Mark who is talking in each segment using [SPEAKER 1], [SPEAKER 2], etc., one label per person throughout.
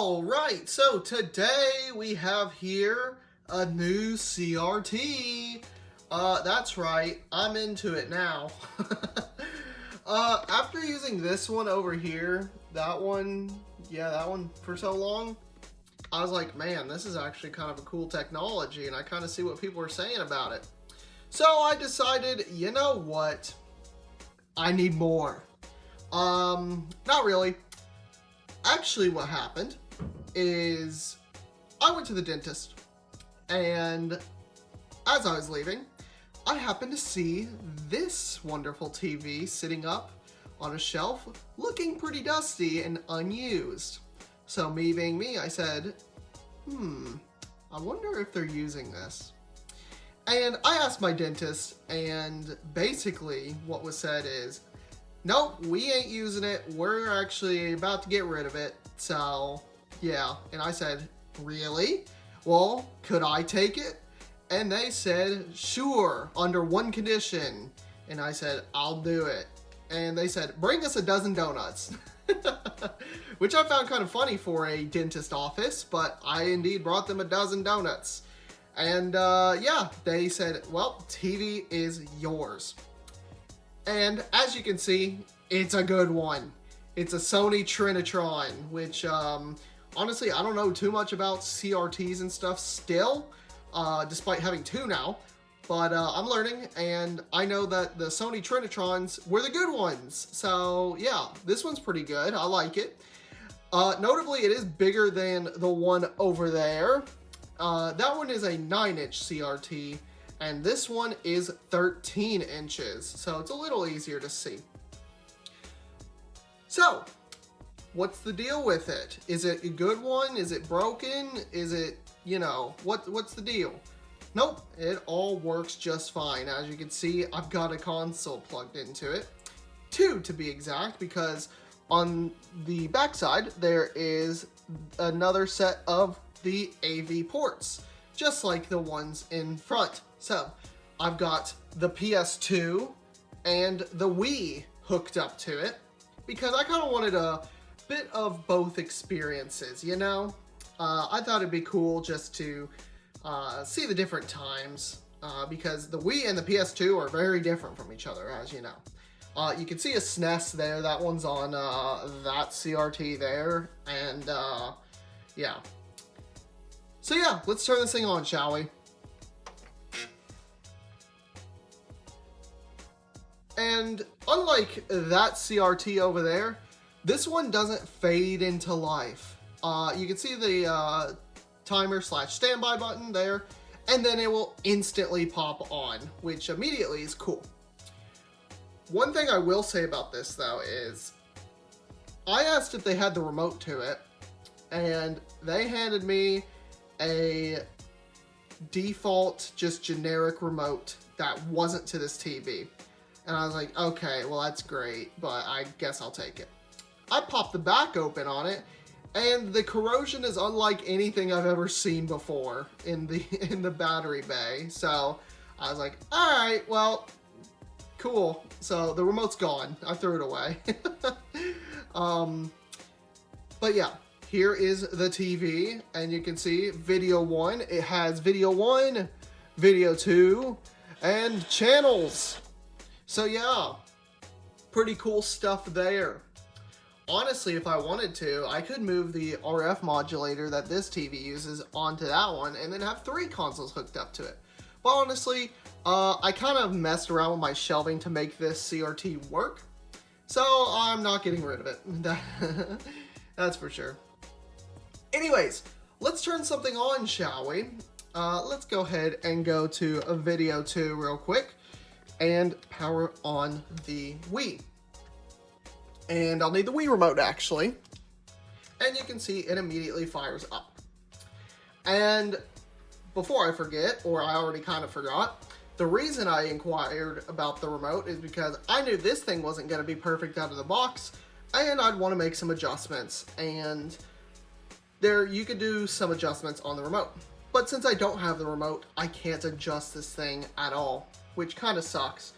[SPEAKER 1] Alright, so today we have here a new CRT. That's right, I'm into it now. After using this one over here, that one for so long, I was like, man, this is actually kind of a cool technology, and I kind of see what people are saying about it. So I decided, you know what? I need more. Not really. Actually, what happened is I went to the dentist, and as I was leaving, I happened to see this wonderful TV sitting up on a shelf, looking pretty dusty and unused. So me being me, I said, I wonder if they're using this. And I asked my dentist, and basically what was said is, nope, we ain't using it. We're actually about to get rid of it. So, yeah. And I said, really? Well, could I take it? And they said, sure, under one condition. And I said, I'll do it. And they said, bring us a dozen donuts. Which I found kind of funny for a dentist office, but I indeed brought them a dozen donuts. And yeah, they said, well, TV is yours. And as you can see, it's a good one. It's a Sony Trinitron, which honestly, I don't know too much about CRTs and stuff still, despite having two now. But I'm learning, and I know that the Sony Trinitrons were the good ones. So yeah, this one's pretty good. I like it. Notably, it is bigger than the one over there. That one is a 9-inch CRT. And this one is 13 inches, so it's a little easier to see. So, what's the deal with it? Is it a good one? Is it broken? Is it, you know, what's the deal? Nope, it all works just fine. As you can see, I've got a console plugged into it. Two, to be exact, because on the backside, there is another set of the AV ports, just like the ones in front. So, I've got the PS2 and the Wii hooked up to it because I kind of wanted a bit of both experiences, you know? I thought it'd be cool just to see the different times because the Wii and the PS2 are very different from each other, as you know. You can see a SNES there. That one's on that CRT there. And yeah. So yeah, let's turn this thing on, shall we? And unlike that CRT over there, this one doesn't fade into life. You can see the timer/standby button there, and then it will instantly pop on, which immediately is cool. One thing I will say about this though is, I asked if they had the remote to it, and they handed me a default, just generic remote that wasn't to this TV. And I was like, okay, well that's great, but I guess I'll take it. I popped the back open on it, and the corrosion is unlike anything I've ever seen before in the battery bay. So I was like, all right, well, cool. So the remote's gone. I threw it away. But yeah, here is the TV, and you can see video 1. It has video 1, video 2, and channels. So yeah, pretty cool stuff there. Honestly, if I wanted to, I could move the RF modulator that this TV uses onto that one and then have 3 consoles hooked up to it. But honestly, I kind of messed around with my shelving to make this CRT work, so I'm not getting rid of it. That's for sure. Anyways, let's turn something on, shall we? Let's go ahead and go to a video 2 real quick and power on the Wii. And I'll need the Wii remote, actually. And you can see it immediately fires up. And before I forget, or I already kind of forgot, the reason I inquired about the remote is because I knew this thing wasn't going to be perfect out of the box, and I'd want to make some adjustments. And there, you could do some adjustments on the remote. But since I don't have the remote, I can't adjust this thing at all, which kind of sucks.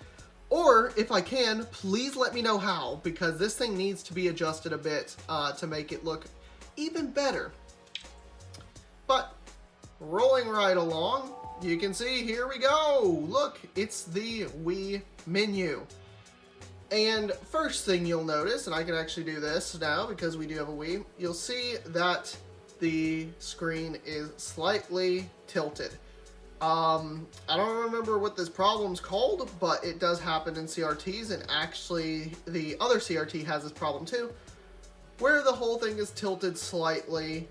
[SPEAKER 1] Or, if I can, please let me know how, because this thing needs to be adjusted a bit to make it look even better. But rolling right along, you can see, here we go. Look, it's the Wii menu. And first thing you'll notice, and I can actually do this now because we do have a Wii, you'll see that the screen is slightly tilted. I don't remember what this problem's called, but it does happen in CRTs, and actually the other CRT has this problem too, where the whole thing is tilted slightly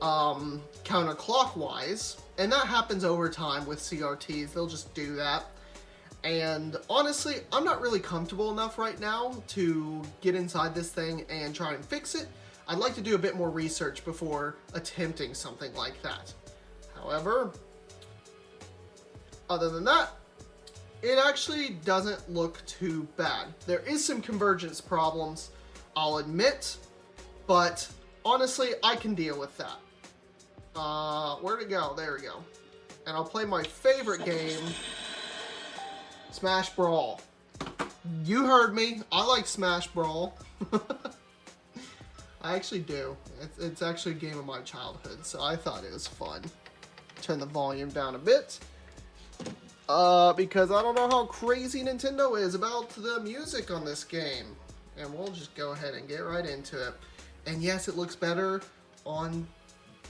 [SPEAKER 1] counterclockwise, and that happens over time with CRTs. They'll just do that. And honestly, I'm not really comfortable enough right now to get inside this thing and try and fix it. I'd like to do a bit more research before attempting something like that. However, other than that, it actually doesn't look too bad. There is some convergence problems, I'll admit, but honestly, I can deal with that. Where'd it go? There we go. And I'll play my favorite game, Smash Brawl. You heard me. I like Smash Brawl. I actually do. It's actually a game of my childhood, so I thought it was fun. Turn the volume down a bit. Because I don't know how crazy Nintendo is about the music on this game. And we'll just go ahead and get right into it. And yes, it looks better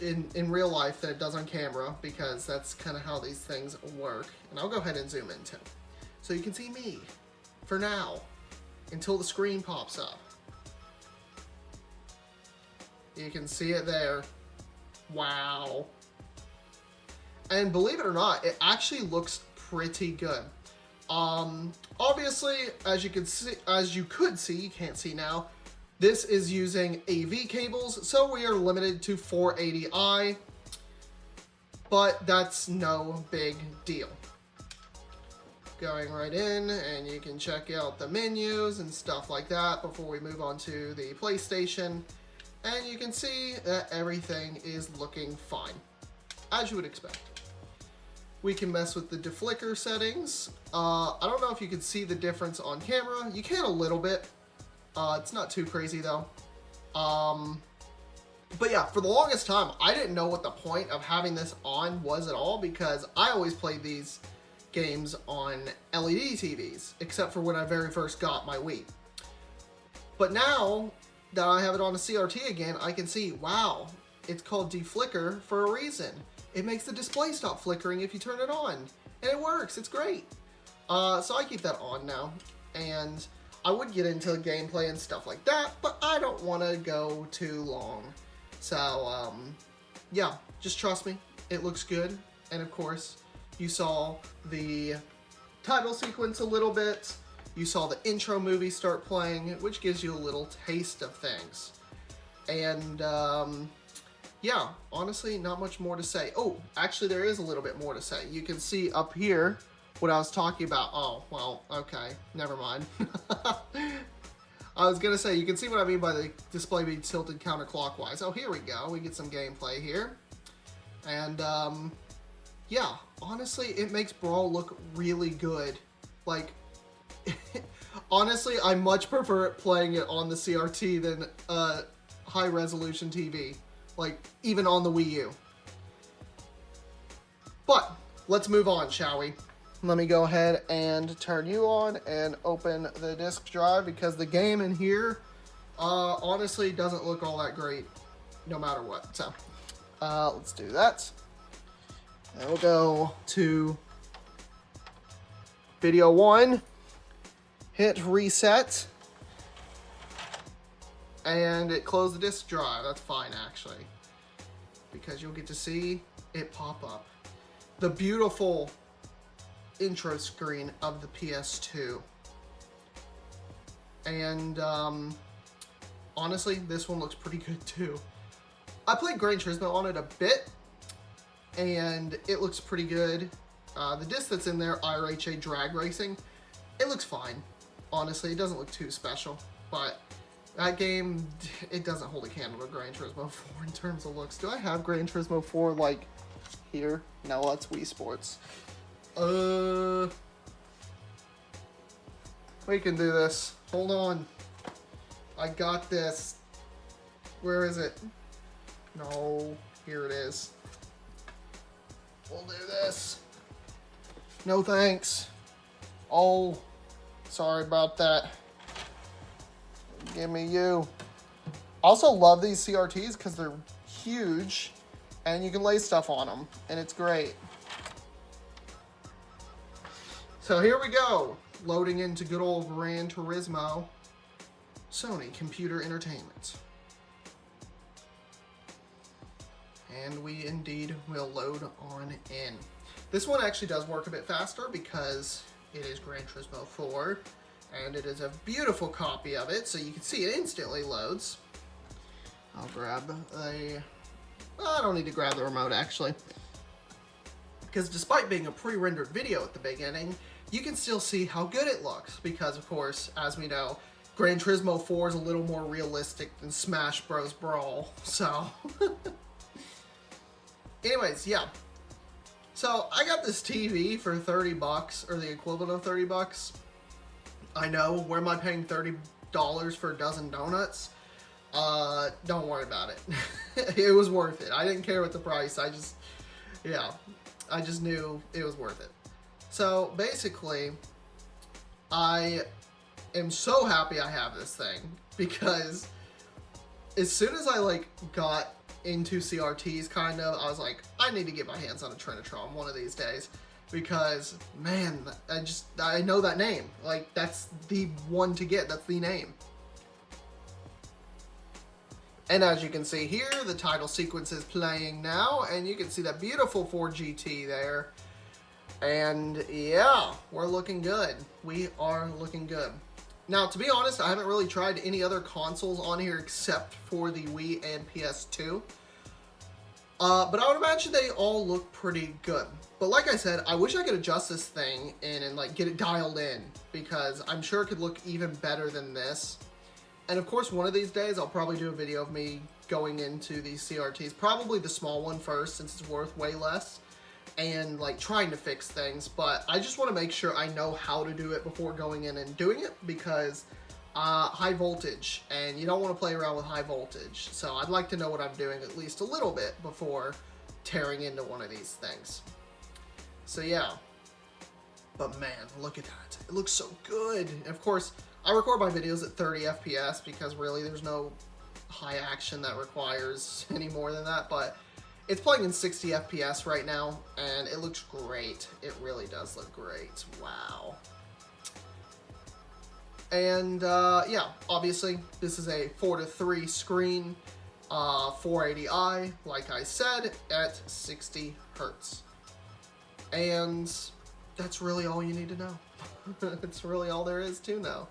[SPEAKER 1] in real life than it does on camera, because that's kind of how these things work. And I'll go ahead and zoom in too, so you can see me for now until the screen pops up. You can see it there. Wow. And believe it or not, it actually looks pretty good. Obviously, as you could see, you can't see now, this is using AV cables, so we are limited to 480i, but that's no big deal. Going right in, and you can check out the menus and stuff like that before we move on to the PlayStation, and you can see that everything is looking fine, as you would expect. We can mess with the deflicker settings. I don't know if you can see the difference on camera. You can a little bit. It's not too crazy though. But yeah, for the longest time, I didn't know what the point of having this on was at all, because I always played these games on LED TVs, except for when I very first got my Wii. But now that I have it on a CRT again, I can see, wow, it's called deflicker for a reason. It makes the display stop flickering if you turn it on, and it works. It's great. So I keep that on now, and I would get into gameplay and stuff like that, but I don't want to go too long. So, yeah, just trust me. It looks good. And of course, you saw the title sequence a little bit. You saw the intro movie start playing, which gives you a little taste of things. And, yeah, honestly, not much more to say. Oh, actually, there is a little bit more to say. You can see up here what I was talking about. Oh, well, okay, never mind. I was gonna say, you can see what I mean by the display being tilted counterclockwise. Oh, here we go. We get some gameplay here. And, yeah, honestly, it makes Brawl look really good. Like, honestly, I much prefer playing it on the CRT than a high-resolution TV. Like, even on the Wii U. But, let's move on, shall we? Let me go ahead and turn you on and open the disk drive, because the game in here, honestly, doesn't look all that great, no matter what. So, let's do that. And we'll go to video 1, hit reset, and it closed the disk drive. That's fine, actually, because you'll get to see it pop up. The beautiful intro screen of the PS2. And, honestly, this one looks pretty good, too. I played Gran Turismo on it a bit, and it looks pretty good. The disc that's in there, IRHA Drag Racing, it looks fine. Honestly, it doesn't look too special, but that game, it doesn't hold a candle to Gran Turismo 4 in terms of looks. Do I have Gran Turismo 4, like, here? No, that's Wii Sports. We can do this. Hold on. I got this. Where is it? No, here it is. We'll do this. No thanks. Oh, sorry about that. Give me you. I also love these CRTs because they're huge and you can lay stuff on them and it's great. So here we go. Loading into good old Gran Turismo. Sony Computer Entertainment. And we indeed will load on in. This one actually does work a bit faster because it is Gran Turismo 4 and it is a beautiful copy of it, so you can see it instantly loads. I'll grab a... I don't need to grab the remote actually, because despite being a pre-rendered video at the beginning, you can still see how good it looks because, of course, as we know, Gran Turismo 4 is a little more realistic than Smash Bros. Brawl, so... Anyways, yeah. So, I got this TV for 30 bucks, or the equivalent of 30 bucks. I know, where am I paying $30 for a dozen donuts? Don't worry about it. It was worth it. I didn't care with the price. I just knew it was worth it. So, basically, I am so happy I have this thing because as soon as I, got into CRTs, kind of, I was like, I need to get my hands on a Trinitron one of these days because, man, I know that name. Like, that's the one to get. That's the name. And as you can see here, the title sequence is playing now, and you can see that beautiful 4GT there. And yeah, we're looking good. We are looking good. Now, to be honest, I haven't really tried any other consoles on here except for the Wii and PS2. But I would imagine they all look pretty good. But like I said, I wish I could adjust this thing in and get it dialed in, because I'm sure it could look even better than this. And of course, one of these days, I'll probably do a video of me going into these CRTs. Probably the small one first, since it's worth way less. And trying to fix things, but I just want to make sure I know how to do it before going in and doing it, because high voltage, and you don't want to play around with high voltage, so I'd like to know what I'm doing at least a little bit before tearing into one of these things. So yeah, but man, look at that, it looks so good. And of course, I record my videos at 30 FPS because really there's no high action that requires any more than that, but it's playing in 60 FPS right now, and it looks great. It really does look great. Wow. And, yeah, obviously, this is a 4:3 screen, 480i, like I said, at 60 Hertz. And that's really all you need to know. That's really all there is to know.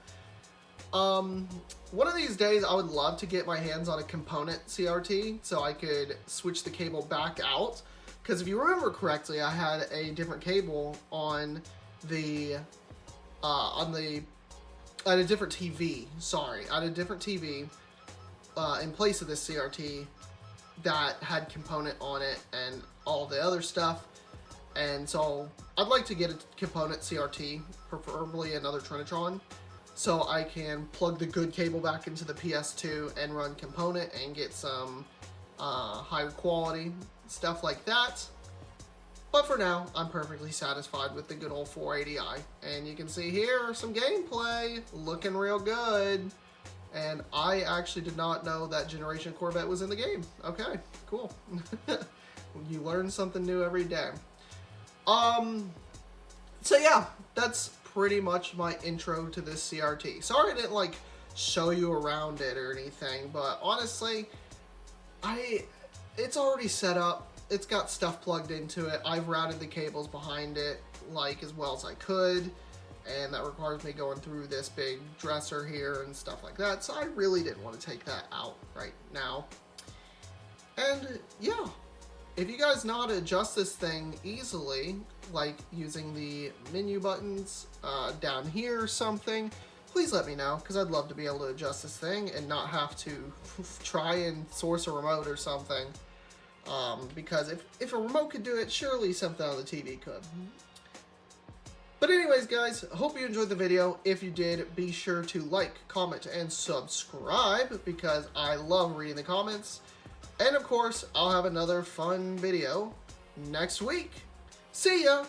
[SPEAKER 1] One of these days I would love to get my hands on a component CRT so I could switch the cable back out, because if you remember correctly, I had a different cable on the I had a different TV, sorry, I had a different TV in place of this CRT that had component on it and all the other stuff. And so I'd like to get a component CRT, preferably another Trinitron, so I can plug the good cable back into the PS2 and run component and get some higher quality stuff like that. But for now, I'm perfectly satisfied with the good old 480i. And you can see here some gameplay looking real good. And I actually did not know that Generation Corvette was in the game. Okay, cool. You learn something new every day. So yeah, that's pretty much my intro to this CRT. Sorry I didn't show you around it or anything, but honestly, it's already set up. It's got stuff plugged into it. I've routed the cables behind it as well as I could, and that requires me going through this big dresser here and stuff like that, so I really didn't want to take that out right now. And yeah, if you guys know how to adjust this thing easily, using the menu buttons down here or something, please let me know, because I'd love to be able to adjust this thing and not have to try and source a remote or something. Because if a remote could do it, surely something on the TV could. But anyways, guys, hope you enjoyed the video. If you did, be sure to like, comment, and subscribe, because I love reading the comments. And of course, I'll have another fun video next week. See ya!